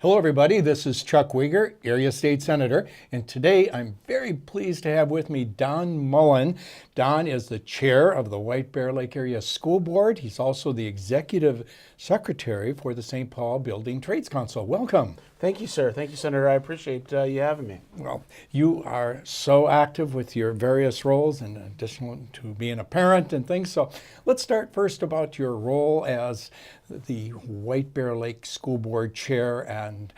Hello, everybody. This is Chuck Wiger, Area State Senator, and today I'm very pleased to have with me Don Mullin. Don is the chair of the White Bear Lake Area School Board. He's also the executive secretary for the St. Paul Building Trades Council. Welcome. Thank you, sir. Thank you, Senator. I appreciate you having me. Well, you are so active with your various roles in addition to being a parent and things. So let's start first about your role as the White Bear Lake School Board chair and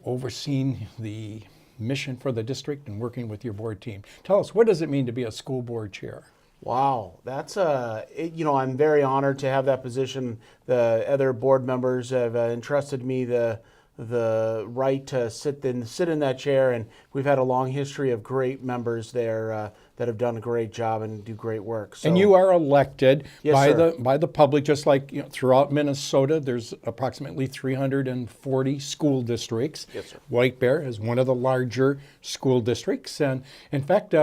overseeing the mission for the district and working with your board team. Tell us, what does it mean to be a school board chair? Wow, that's I'm very honored to have that position. The other board members have entrusted me the right to sit in that chair, and we've had a long history of great members there that have done a great job and do great work. So, and you are elected Yes, by sir. the public, just like throughout Minnesota. There's approximately 340 school districts. Yes, sir. White Bear is one of the larger school districts, and in fact,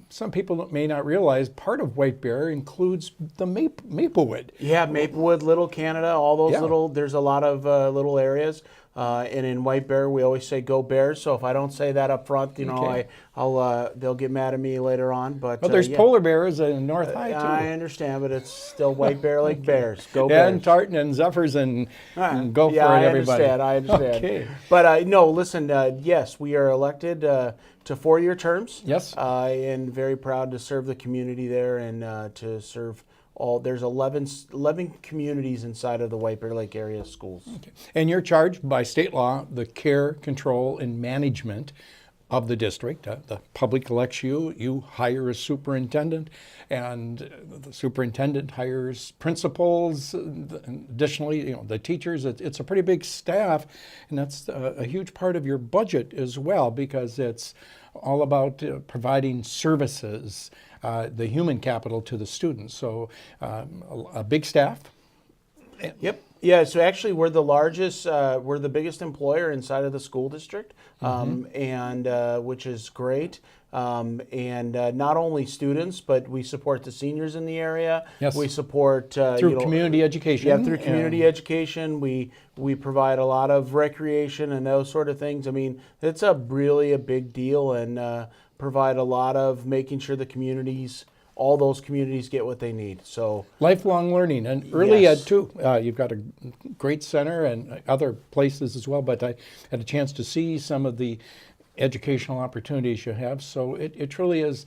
some people may not realize part of White Bear includes the Maplewood. Yeah, Maplewood, Little Canada, all those Yeah. there's a lot of little areas. And in White Bear, we always say "Go Bears." So if I don't say that up front, Okay. they'll get mad at me later on. But Well, there's yeah. polar bears in North High too. I understand, but it's still White Bear Lake Bears. Go Bears. And Tartan and Zephyrs and go for it, everybody. I understand. Okay. But no, listen, yes, we are elected to 4-year terms. Yes. And very proud to serve the community there and to serve there's 11 communities inside of the White Bear Lake area schools. Okay. And you're charged by state law the care, control, and management of the district. The public elects you, you hire a superintendent, and the superintendent hires principals. Additionally, the teachers. It's a pretty big staff, and that's a huge part of your budget as well, because it's all about providing services, the human capital to the students. So a big staff. Yep. Yeah, so actually we're the largest, we're the biggest employer inside of the school district, and which is great. And not only students, but we support the seniors in the area. Yes. We support Through community education. Yeah, through community education, we provide a lot of recreation and those sort of things. I mean, it's really a big deal, and provide a lot of making sure the communities, all those communities, get what they need. So Lifelong learning and early Yes. ed too. You've got a great center and other places as well, but I had a chance to see some of the educational opportunities you have. So it truly is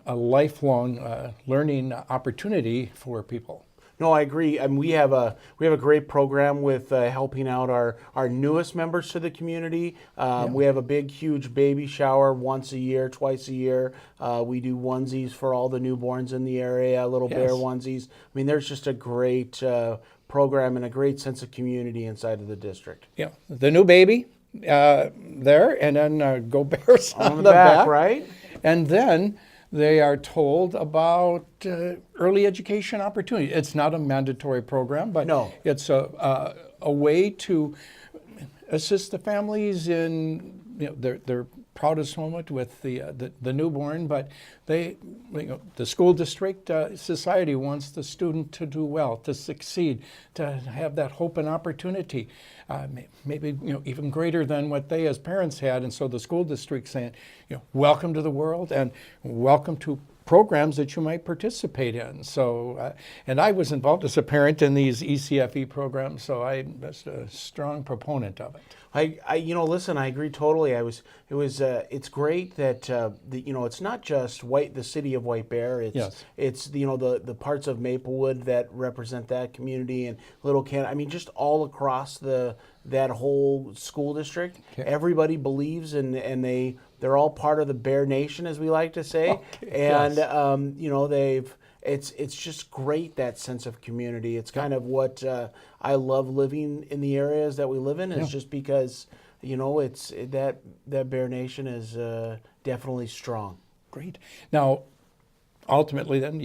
a lifelong learning opportunity for people. no, I agree. And we have a great program with helping out our newest members to the community. We have a big, huge baby shower once a year, twice a year. We do onesies for all the newborns in the area, little bear Yes. onesies. I mean, there's just a great program and a great sense of community inside of the district. Yeah, the new baby there, and then Go Bears On the back, right? And then they are told about early education opportunity. It's not a mandatory program, but No. it's a way to assist the families in their proudest moment with the newborn. But the school district society wants the student to do well, to succeed, to have that hope and opportunity, maybe even greater than what they as parents had. And so the school district saying, welcome to the world and welcome to programs that you might participate in. So, and I was involved as a parent in these ECFE programs, so I'm just a strong proponent of it. Listen, I agree totally. It's great that it's not just the city of White Bear. Yes. It's the parts of Maplewood that represent that community and Little Canada. I mean, just all across that whole school district. Okay. Everybody believes and they're all part of the Bear Nation, as we like to say. Okay. And Yes. it's just great, that sense of community. It's kind of what I love living in the areas that we live in. Is just because it's that Bear Nation is definitely strong. Great. Now, ultimately, then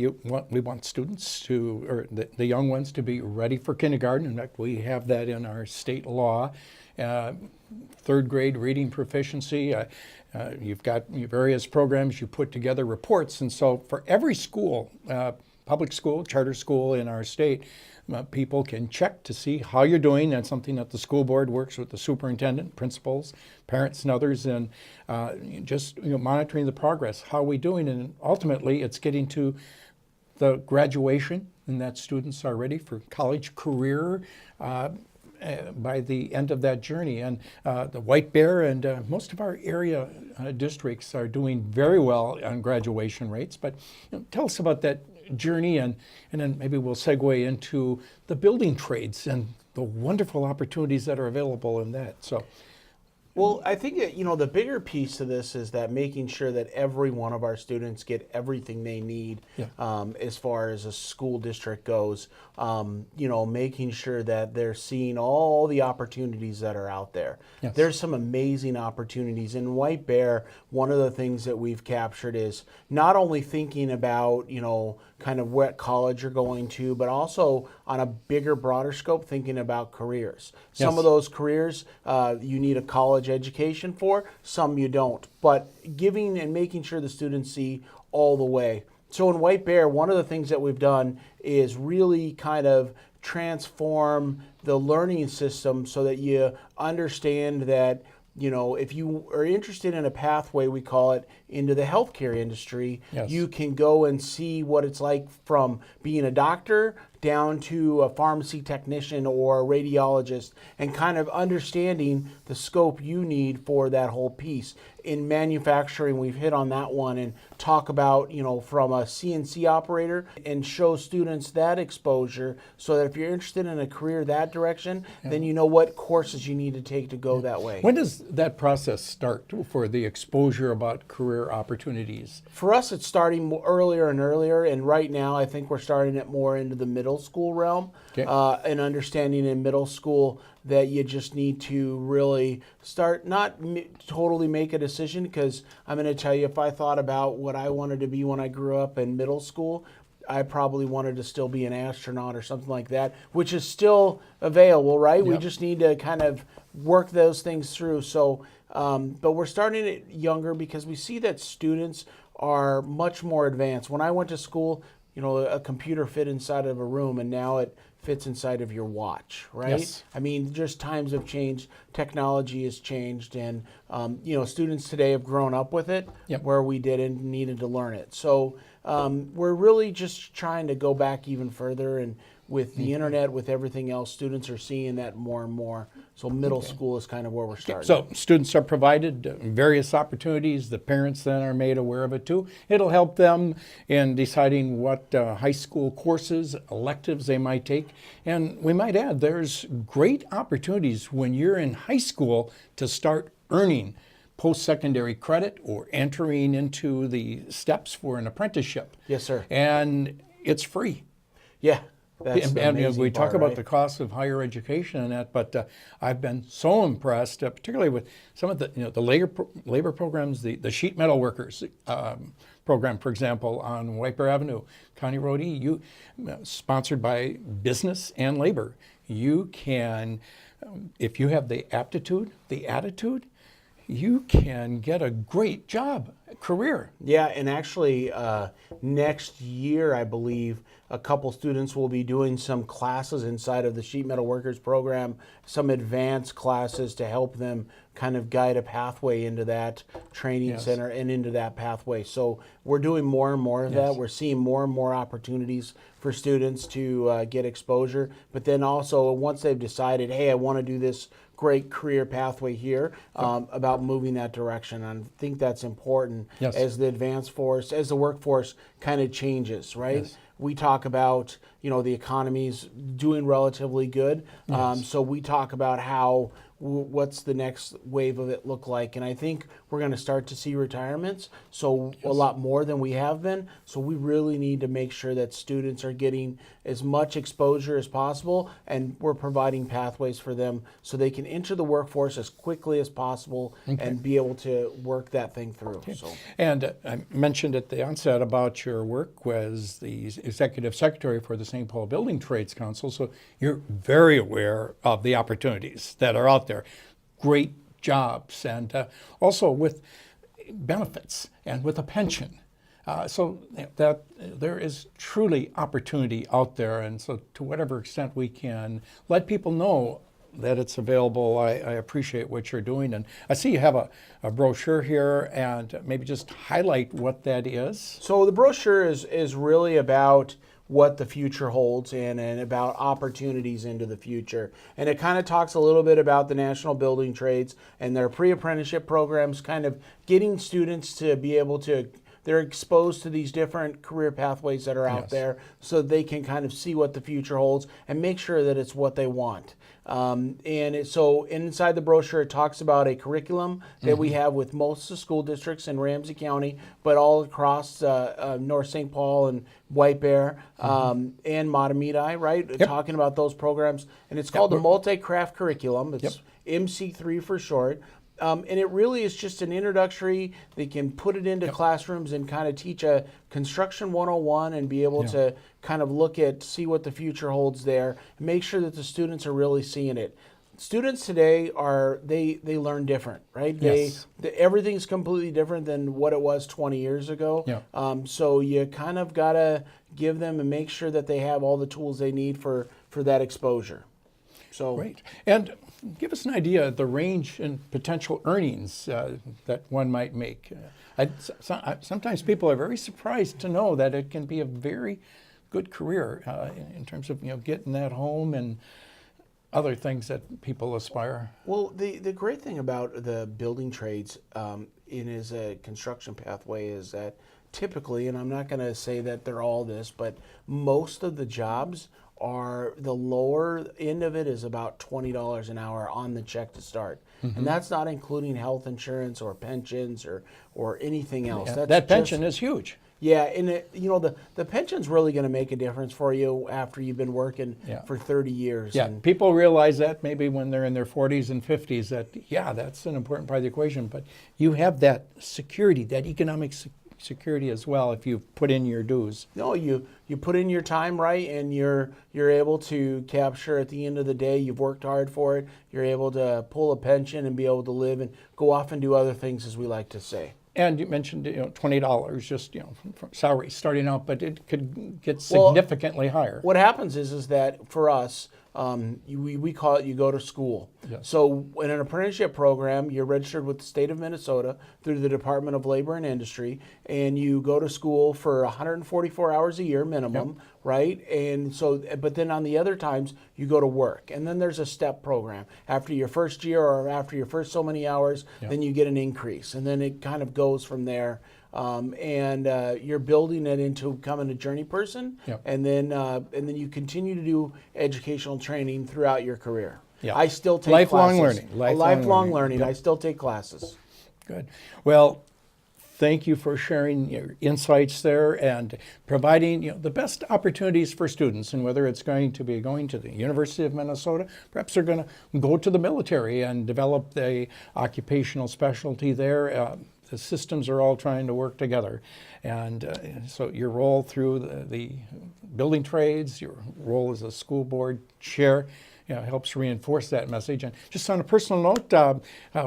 we want students or the young ones to be ready for kindergarten. In fact, we have that in our state law. Third grade reading proficiency. You've got your various programs. You put together reports, and so for every school, public school, charter school in our state, people can check to see how you're doing. That's something that the school board works with the superintendent, principals, parents, and others, and just monitoring the progress. How are we doing? And ultimately, it's getting to the graduation, and that students are ready for college career by the end of that journey. And the White Bear and most of our area districts are doing very well on graduation rates. But tell us about that journey, and then maybe we'll segue into the building trades and the wonderful opportunities that are available in that. So. Well, I think the bigger piece to this is that making sure that every one of our students get everything they need, as far as a school district goes. Making sure that they're seeing all the opportunities that are out there. Yes. There's some amazing opportunities. In White Bear, one of the things that we've captured is not only thinking about, kind of what college you're going to, but also on a bigger, broader scope, thinking about careers. Some Yes. of those careers you need a college education for, some you don't. But giving and making sure the students see all the way. So in White Bear, one of the things that we've done is really kind of transform the learning system so that you understand that if you are interested in a pathway, we call it, into the healthcare industry, Yes. you can go and see what it's like from being a doctor down to a pharmacy technician or a radiologist, and kind of understanding the scope you need for that whole piece. In manufacturing, we've hit on that one and talk about, from a CNC operator, and show students that exposure so that if you're interested in a career that direction, then you know what courses you need to take to go that way. When does that process start for the exposure about career opportunities? For us, it's starting earlier and earlier, and right now I think we're starting it more into the middle school realm, Okay. and understanding in middle school that you just need to really start, not totally make a decision, because I'm going to tell you, if I thought about what I wanted to be when I grew up in middle school, I probably wanted to still be an astronaut or something like that, which is still available, right? We Yep. just need to kind of work those things through. So, but we're starting it younger because we see that students are much more advanced. When I went to school, a computer fit inside of a room, and now it fits inside of your watch, right? Yes. I mean, just times have changed, technology has changed, and students today have grown up with it, Yep. where we didn't needed to learn it. So we're really just trying to go back even further, and with the internet, with everything else, students are seeing that more and more. So middle school is kind of where we're starting. So students are provided various opportunities. The parents then are made aware of it too. It'll help them in deciding what high school courses, electives they might take. And we might add, there's great opportunities when you're in high school to start earning post-secondary credit or entering into the steps for an apprenticeship. Yes, sir. And it's free. Yeah. That's the And amazing we talk part, about right? the cost of higher education and that, but I've been so impressed, particularly with some of the labor programs, the sheet metal workers program, for example, on White Bear Avenue, County Road E, sponsored by business and labor. You can, if you have the aptitude, the attitude, you can get a great job, career. Yeah, and actually next year, I believe, a couple students will be doing some classes inside of the Sheet Metal Workers program, some advanced classes to help them kind of guide a pathway into that training Yes. center and into that pathway. So we're doing more and more of that. Yes. We're seeing more and more opportunities for students to get exposure. But then also, once they've decided, hey, I want to do this great career pathway here, about moving that direction. And I think that's important. Yes. As the as the workforce kind of changes, right? Yes. We talk about, the economy's doing relatively good. So we talk about how, what's the next wave of it look like. And I think we're going to start to see retirements, so a lot more than we have been. So we really need to make sure that students are getting as much exposure as possible, and we're providing pathways for them so they can enter the workforce as quickly as possible and be able to work that thing through. So. And I mentioned at the onset about your work as the Executive Secretary for the St. Paul Building Trades Council, so you're very aware of the opportunities that are out there. Great jobs, and also with benefits and with a pension. So that there is truly opportunity out there, and so to whatever extent we can let people know that it's available, I appreciate what you're doing. And I see you have a brochure here, and maybe just highlight what that is. So the brochure is really about what the future holds and about opportunities into the future. And it kind of talks a little bit about the National Building Trades and their pre-apprenticeship programs, kind of getting students to be able to, they're exposed to these different career pathways that are out Yes. there so they can kind of see what the future holds and make sure that it's what they want. So inside the brochure, it talks about a curriculum that we have with most of the school districts in Ramsey County, but all across North St. Paul and White Bear and Matamidi, right? Yep. Talking about those programs. And it's called the Multi-Craft Curriculum. It's Yep. MC3 for short. And it really is just an introductory. They can put it into classrooms and kind of teach a construction 101 and be able to kind of see what the future holds there and make sure that the students are really seeing it. Students today they learn different, right? Yes. Everything's completely different than what it was 20 years ago. Yeah. So you kind of got to give them and make sure that they have all the tools they need for that exposure. So Great. And give us an idea of the range in potential earnings that one might make. Sometimes people are very surprised to know that it can be a very good career in terms of getting that home and other things that people aspire. Well, the great thing about the building trades in as a construction pathway is that typically, and I'm not going to say that they're all this, but most of the jobs are, the lower end of it is about $20 an hour on the check to start. And that's not including health insurance or pensions or anything else. Yeah, That's that pension is huge. Yeah, and the pension's really going to make a difference for you after you've been working for 30 years. Yeah, And people realize that maybe when they're in their 40s and 50s that, that's an important part of the equation. But you have that security, that economic security as well if you've put in your dues. no, you put in your time right, and you're able to capture at the end of the day. You've worked hard for it. You're able to pull a pension and be able to live and go off and do other things, as we like to say. And you mentioned $20 just from salary starting out, but it could get significantly higher. What happens is that for us, we call it you go to school. Yes. So in an apprenticeship program, you're registered with the state of Minnesota through the Department of Labor and Industry, and you go to school for 144 hours a year minimum, right? And so, but then on the other times, you go to work. And then there's a step program. After your first year or after your first so many hours, then you get an increase. And then it kind of goes from there. You're building it into becoming a journey person, and then you continue to do educational training throughout your career. Yeah. I still take Lifelong classes. learning. Lifelong learning. Yep. I still take classes. Good. Well, thank you for sharing your insights there and providing the best opportunities for students. And whether it's going to the University of Minnesota, perhaps they're going to go to the military and develop the occupational specialty there. The systems are all trying to work together. And so your role through the building trades, your role as a school board chair, helps reinforce that message. And just on a personal note,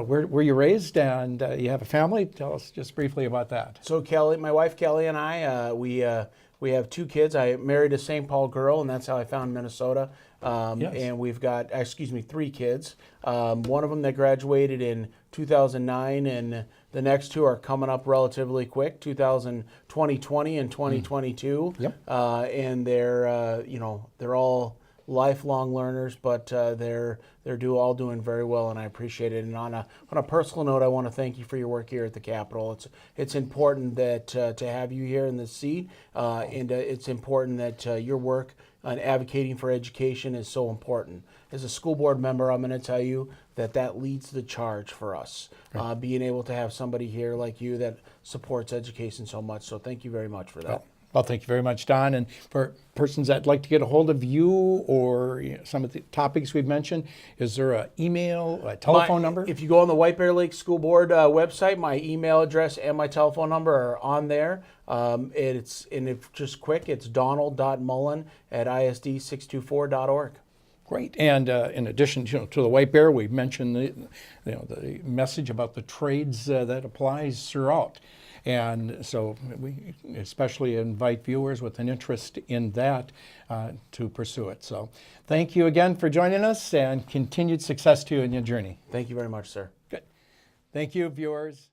where were you raised, and you have a family? Tell us just briefly about that. So Kelly, my wife Kelly, and I, we have 2 kids. I married a St. Paul girl, and that's how I found Minnesota. And we've got, 3 kids. One of them that graduated in 2009, and the next 2 are coming up relatively quick, 2020 and 2022. Yep. And they're all lifelong learners, but they're all doing very well, and I appreciate it. And on a personal note, I want to thank you for your work here at the Capitol. It's important that to have you here in this seat, and it's important that your work on advocating for education is so important. As a school board member, I'm going to tell you that leads the charge for us, being able to have somebody here like you that supports education so much. So thank you very much for that. Well, thank you very much, Don. And for persons that'd like to get a hold of you or some of the topics we've mentioned, is there an email, a telephone number? If you go on the White Bear Lake School Board website, my email address and my telephone number are on there. It's just quick. It's donald.mullin@isd624.org. Great. And in addition to the White Bear, we've mentioned the message about the trades that applies throughout. And so we especially invite viewers with an interest in that to pursue it. So thank you again for joining us, and continued success to you in your journey. Thank you very much, sir. Good. Thank you, viewers.